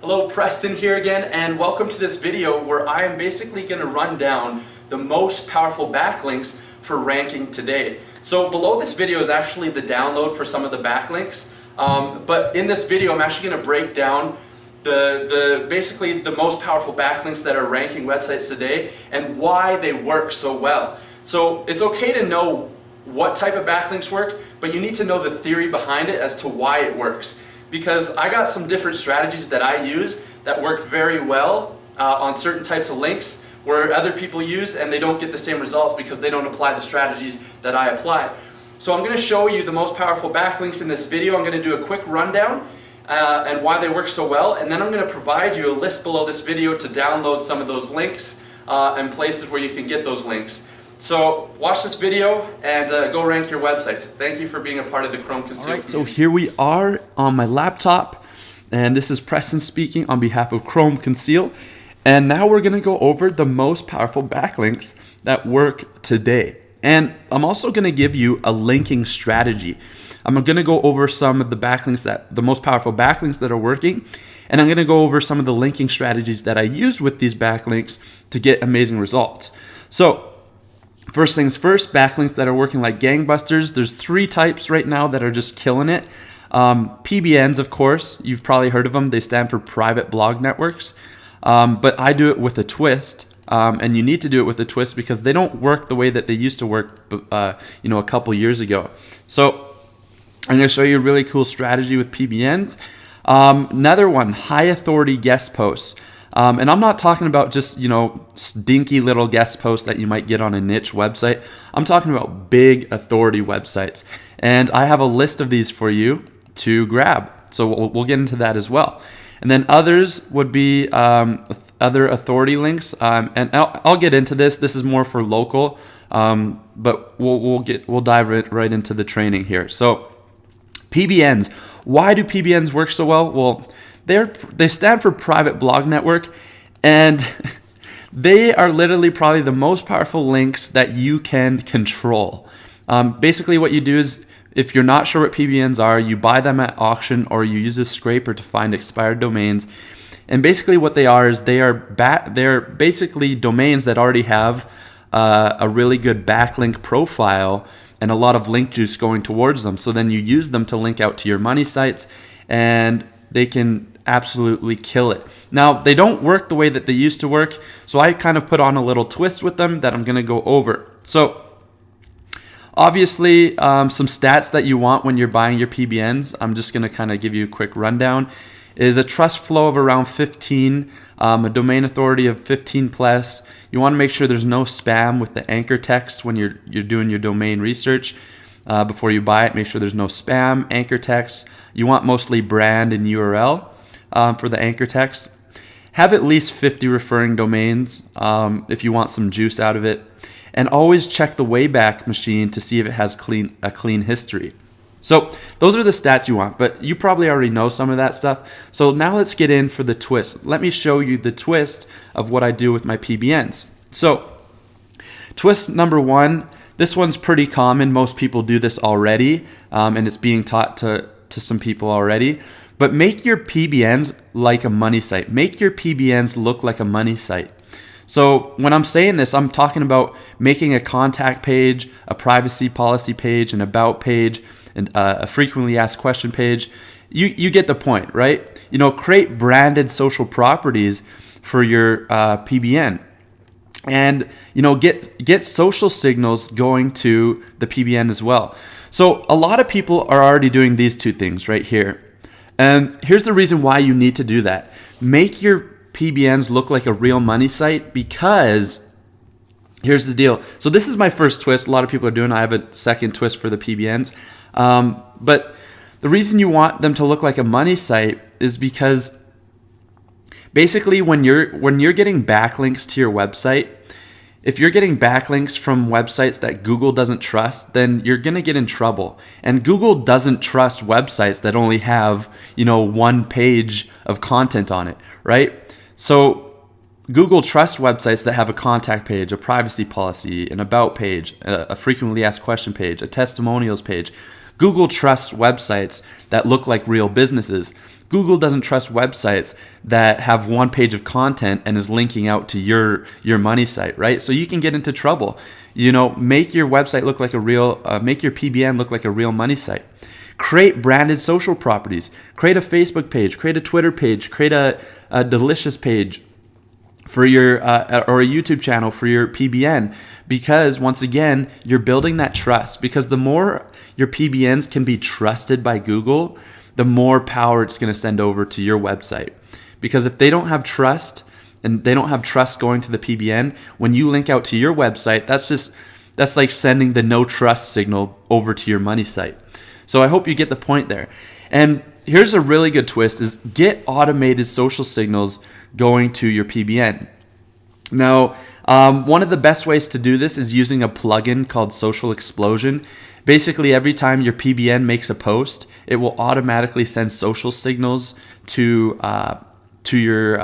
Hello, Preston here again, and welcome to this video where I am basically going to run down the most powerful backlinks for ranking today. So below this video is actually the download for some of the backlinks, but in this video I'm actually going to break down basically the most powerful backlinks that are ranking websites today and why they work so well. So it's okay to know what type of backlinks work, but you need to know the theory behind it as to why it works. Because I got some different strategies that I use that work very well on certain types of links where other people use and they don't get the same results because they don't apply the strategies that I apply. So I'm going to show you the most powerful backlinks in this video. I'm going to do a quick rundown and why they work so well, and then I'm going to provide you a list below this video to download some of those links and places where you can get those links. So watch this video and go rank your websites. Thank you for being a part of the Chrome Conceal community. So here we are on my laptop, and this is Preston speaking on behalf of Chrome Conceal. And now we're going to go over the most powerful backlinks that work today. And I'm also going to give you a linking strategy. I'm going to go over some of the most powerful backlinks that are working, and I'm going to go over some of the linking strategies that I use with these backlinks to get amazing results. So first things first, backlinks that are working like gangbusters. There's three types right now that are just killing it. PBNs, of course, you've probably heard of them. They stand for private blog networks. But I do it with a twist, and you need to do it with a twist because they don't work the way that they used to work, a couple years ago. So I'm going to show you a really cool strategy with PBNs. Another one, high authority guest posts. And I'm not talking about just, stinky little guest posts that you might get on a niche website. I'm talking about big authority websites. And I have a list of these for you to grab. So we'll get into that as well. And then others would be other authority links. And I'll get into this. This is more for local, but we'll dive right into the training here. So PBNs. Why do PBNs work so well? Well, they stand for private blog network, and they are literally probably the most powerful links that you can control. Basically what you do is, if you're not sure what PBNs are, you buy them at auction or you use a scraper to find expired domains. And basically what they are is they're basically domains that already have a really good backlink profile and a lot of link juice going towards them. So then you use them to link out to your money sites, and they can absolutely kill it. Now, they don't work the way that they used to work, so I kind of put on a little twist with them that I'm going to go over. So obviously, some stats that you want when you're buying your PBNs, I'm just going to kind of give you a quick rundown, is a trust flow of around 15, a domain authority of 15 plus. You want to make sure there's no spam with the anchor text when you're doing your domain research. Before you buy it, make sure there's no spam, anchor text. You want mostly brand and URL for the anchor text. Have at least 50 referring domains if you want some juice out of it. And always check the Wayback Machine to see if it has a clean history. So those are the stats you want, but you probably already know some of that stuff. So now let's get in for the twist. Let me show you the twist of what I do with my PBNs. So twist number one, this one's pretty common. Most people do this already, and it's being taught to some people already. But make your PBNs like a money site. Make your PBNs look like a money site. So when I'm saying this, I'm talking about making a contact page, a privacy policy page, an about page, and a frequently asked question page. You get the point, right? Create branded social properties for your PBN. And get social signals going to the PBN as well. So a lot of people are already doing these two things right here. And here's the reason why you need to do that. Make your PBNs look like a real money site, because here's the deal. So this is my first twist. A lot of people are doing. I have a second twist for the PBNs. But the reason you want them to look like a money site is because basically when you're getting backlinks to your website, if you're getting backlinks from websites that Google doesn't trust, then you're going to get in trouble. And Google doesn't trust websites that only have, one page of content on it, right? So Google trusts websites that have a contact page, a privacy policy, an about page, a frequently asked question page, a testimonials page. Google trusts websites that look like real businesses. Google doesn't trust websites that have one page of content and is linking out to your money site, right? So you can get into trouble. Make your website look like make your PBN look like a real money site. Create branded social properties. Create a Facebook page, create a Twitter page, create a Delicious page for your or a YouTube channel for your PBN, because once again, you're building that trust. Because the more your PBNs can be trusted by Google, the more power it's going to send over to your website. Because if they don't have trust, and they don't have trust going to the PBN, when you link out to your website, that's like sending the no trust signal over to your money site. So I hope you get the point there. And here's a really good twist: is get automated social signals going to your PBN. Now, one of the best ways to do this is using a plugin called Social Explosion. Basically, every time your PBN makes a post, it will automatically send social signals to your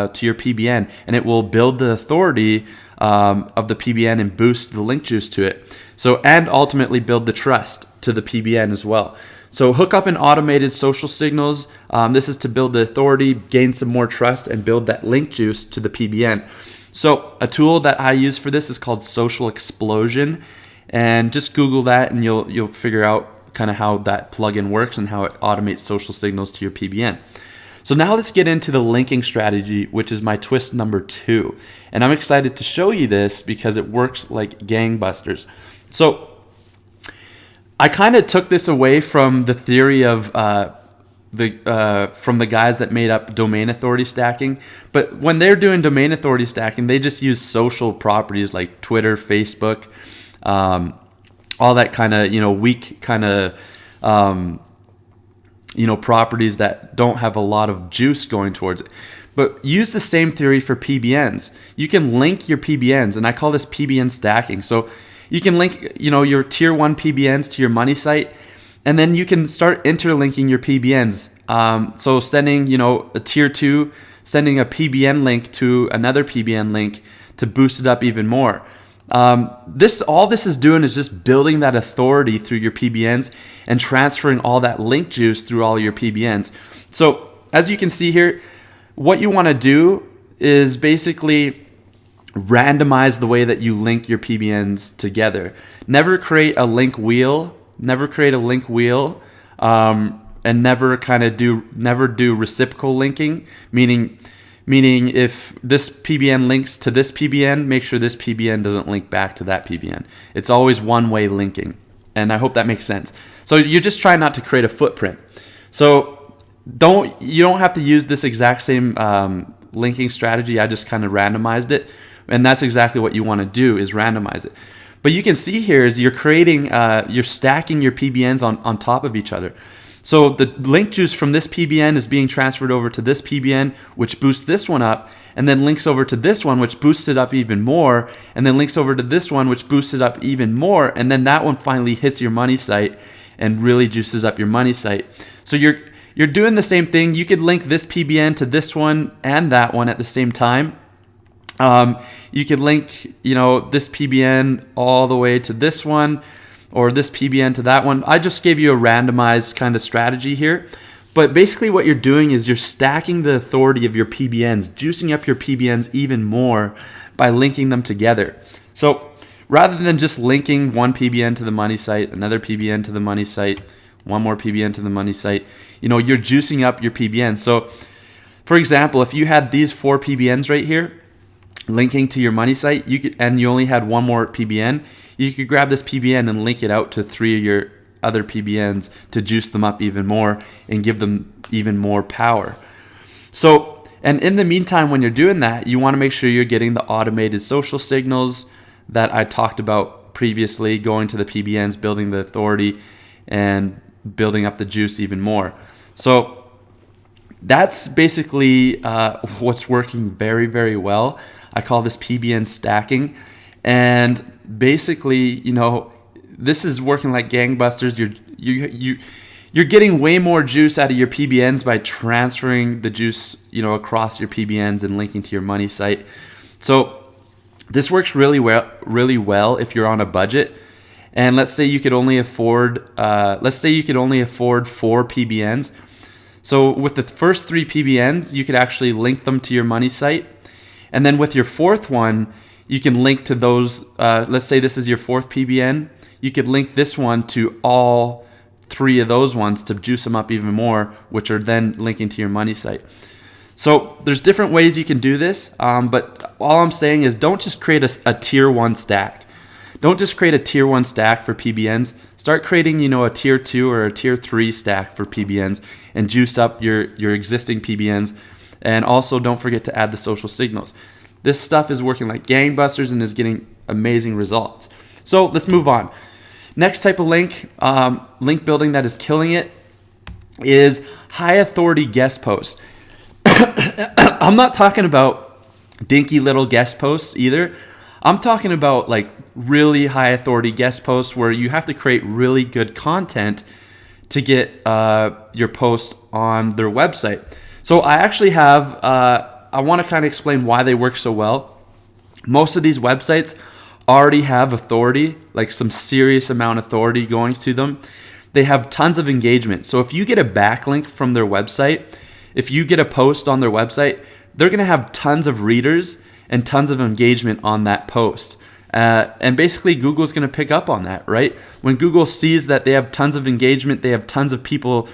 PBN, and it will build the authority of the PBN and boost the link juice to it. So, and ultimately build the trust to the PBN as well. So hook up an automated social signals. This is to build the authority, gain some more trust, and build that link juice to the PBN. So a tool that I use for this is called Social Explosion, and just Google that and you'll figure out kind of how that plugin works and how it automates social signals to your PBN. So now let's get into the linking strategy, which is my twist number 2. And I'm excited to show you this because it works like gangbusters. So I kind of took this away from the theory of from the guys that made up domain authority stacking. But when they're doing domain authority stacking, they just use social properties like Twitter, Facebook, all that kind of weak kind of properties that don't have a lot of juice going towards it. But use the same theory for PBNs. You can link your PBNs, and I call this PBN stacking. So you can link, your tier 1 PBNs to your money site, and then you can start interlinking your PBNs. So sending, a tier 2, sending a PBN link to another PBN link to boost it up even more. All this is doing is just building that authority through your PBNs and transferring all that link juice through all your PBNs. So as you can see here, what you want to do is basically randomize the way that you link your PBNs together. Never create a link wheel. And never do reciprocal linking. Meaning if this PBN links to this PBN, make sure this PBN doesn't link back to that PBN. It's always one-way linking, and I hope that makes sense. So you're just trying not to create a footprint. So you don't have to use this exact same linking strategy. I just kind of randomized it. And that's exactly what you want to do, is randomize it. But you can see here is you're stacking your PBNs on top of each other. So the link juice from this PBN is being transferred over to this PBN, which boosts this one up, and then links over to this one, which boosts it up even more, and then links over to this one, which boosts it up even more, and then that one finally hits your money site and really juices up your money site. So you're doing the same thing. You could link this PBN to this one and that one at the same time. You could link, this PBN all the way to this one, or this PBN to that one. I just gave you a randomized kind of strategy here. But basically what you're doing is you're stacking the authority of your PBNs, juicing up your PBNs even more by linking them together. So rather than just linking one PBN to the money site, another PBN to the money site, one more PBN to the money site, you're juicing up your PBN. So for example, if you had these 4 PBNs right here, linking to your money site, and you only had one more PBN, you could grab this PBN and link it out to 3 of your other PBNs to juice them up even more and give them even more power. So, and in the meantime, when you're doing that, you want to make sure you're getting the automated social signals that I talked about previously, going to the PBNs, building the authority, and building up the juice even more. So that's basically what's working very, very well. I call this PBN stacking, and basically, this is working like gangbusters. you're getting way more juice out of your PBNs by transferring the juice, across your PBNs and linking to your money site. So this works really well if you're on a budget. And let's say you could only afford 4 PBNs. So with the first 3 PBNs, you could actually link them to your money site. And then with your 4th one, you can link to those, let's say this is your 4th PBN. You could link this one to all 3 of those ones to juice them up even more, which are then linking to your money site. So there's different ways you can do this, but all I'm saying is don't just create a tier 1 stack. Don't just create a tier 1 stack for PBNs. Start creating, a tier 2 or a tier 3 stack for PBNs and juice up your existing PBNs. And also don't forget to add the social signals. This stuff is working like gangbusters and is getting amazing results. So let's move on. Next type of link building that is killing it is high authority guest posts. I'm not talking about dinky little guest posts either. I'm talking about like really high authority guest posts where you have to create really good content to get your post on their website. So I actually have, I want to kind of explain why they work so well. Most of these websites already have authority, like some serious amount of authority going to them. They have tons of engagement. So if you get a backlink from their website, if you get a post on their website, they're going to have tons of readers and tons of engagement on that post. And basically Google's going to pick up on that, right? When Google sees that they have tons of engagement, they have tons of people,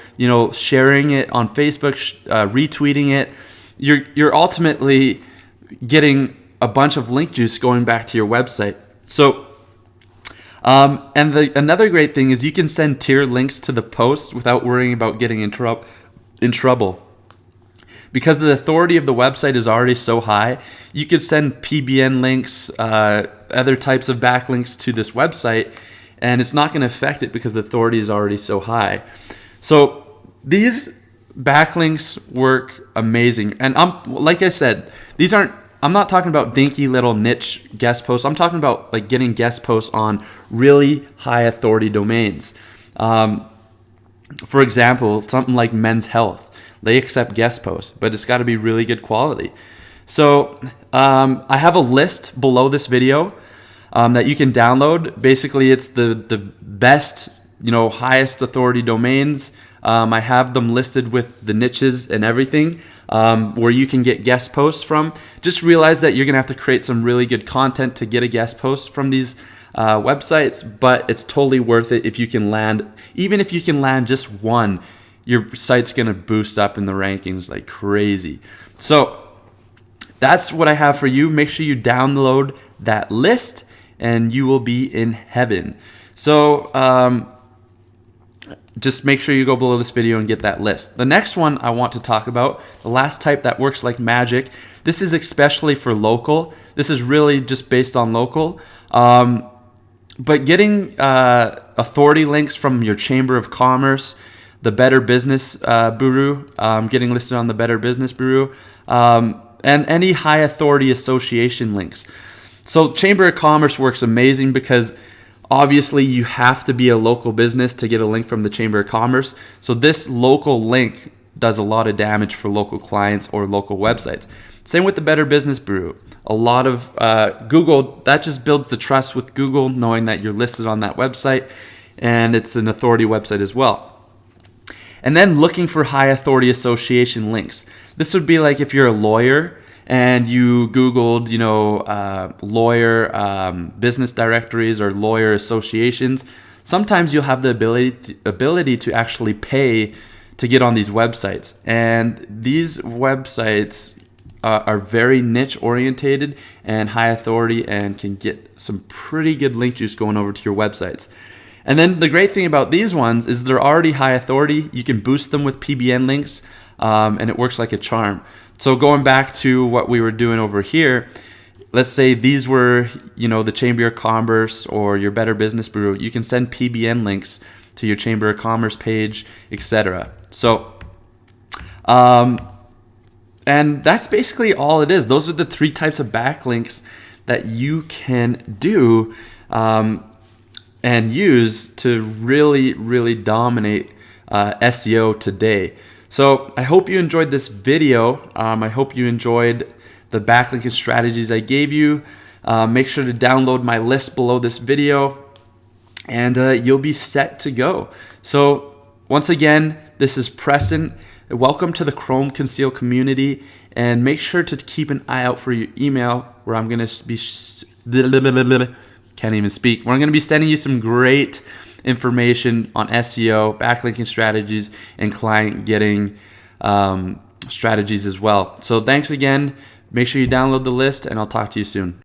sharing it on Facebook, retweeting it, you're ultimately getting a bunch of link juice going back to your website. So, another great thing is you can send tiered links to the post without worrying about getting in trouble. Because the authority of the website is already so high, you could send PBN links, other types of backlinks to this website, and it's not going to affect it because the authority is already so high. So these backlinks work amazing. And like I said, I'm not talking about dinky little niche guest posts. I'm talking about like getting guest posts on really high authority domains. For example, something like Men's Health. They accept guest posts, but it's got to be really good quality. So I have a list below this video that you can download. Basically, it's the best, highest authority domains. I have them listed with the niches and everything where you can get guest posts from. Just realize that you're going to have to create some really good content to get a guest post from these websites, but it's totally worth it if you can land, even if you can land just one, your site's going to boost up in the rankings like crazy. So that's what I have for you. Make sure you download that list and you will be in heaven. So just make sure you go below this video and get that list. The next one I want to talk about, the last type that works like magic. This is especially for local. This is really just based on local. But getting authority links from your Chamber of Commerce, the Better Business Bureau, getting listed on the Better Business Bureau, and any high authority association links. So Chamber of Commerce works amazing because obviously you have to be a local business to get a link from the Chamber of Commerce. So this local link does a lot of damage for local clients or local websites. Same with the Better Business Bureau. A lot of Google, that just builds the trust with Google knowing that you're listed on that website and it's an authority website as well. And then looking for high authority association links. This would be like if you're a lawyer and you Googled, lawyer business directories or lawyer associations. Sometimes you'll have the ability to actually pay to get on these websites. And these websites are very niche orientated and high authority and can get some pretty good link juice going over to your websites. And then the great thing about these ones is they're already high authority. You can boost them with PBN links, and it works like a charm. So going back to what we were doing over here, let's say these were, the Chamber of Commerce or your Better Business Bureau. You can send PBN links to your Chamber of Commerce page, etc. So, and that's basically all it is. Those are the 3 types of backlinks that you can do and use to really, really dominate SEO today. So I hope you enjoyed this video. I hope you enjoyed the backlinking strategies I gave you. Make sure to download my list below this video, and you'll be set to go. So once again, this is Preston. Welcome to the Chrome Conceal community, and make sure to keep an eye out for your email, where I'm going to be can't even speak. We're going to be sending you some great information on SEO, backlinking strategies, and client getting strategies as well. So thanks again. Make sure you download the list, and I'll talk to you soon.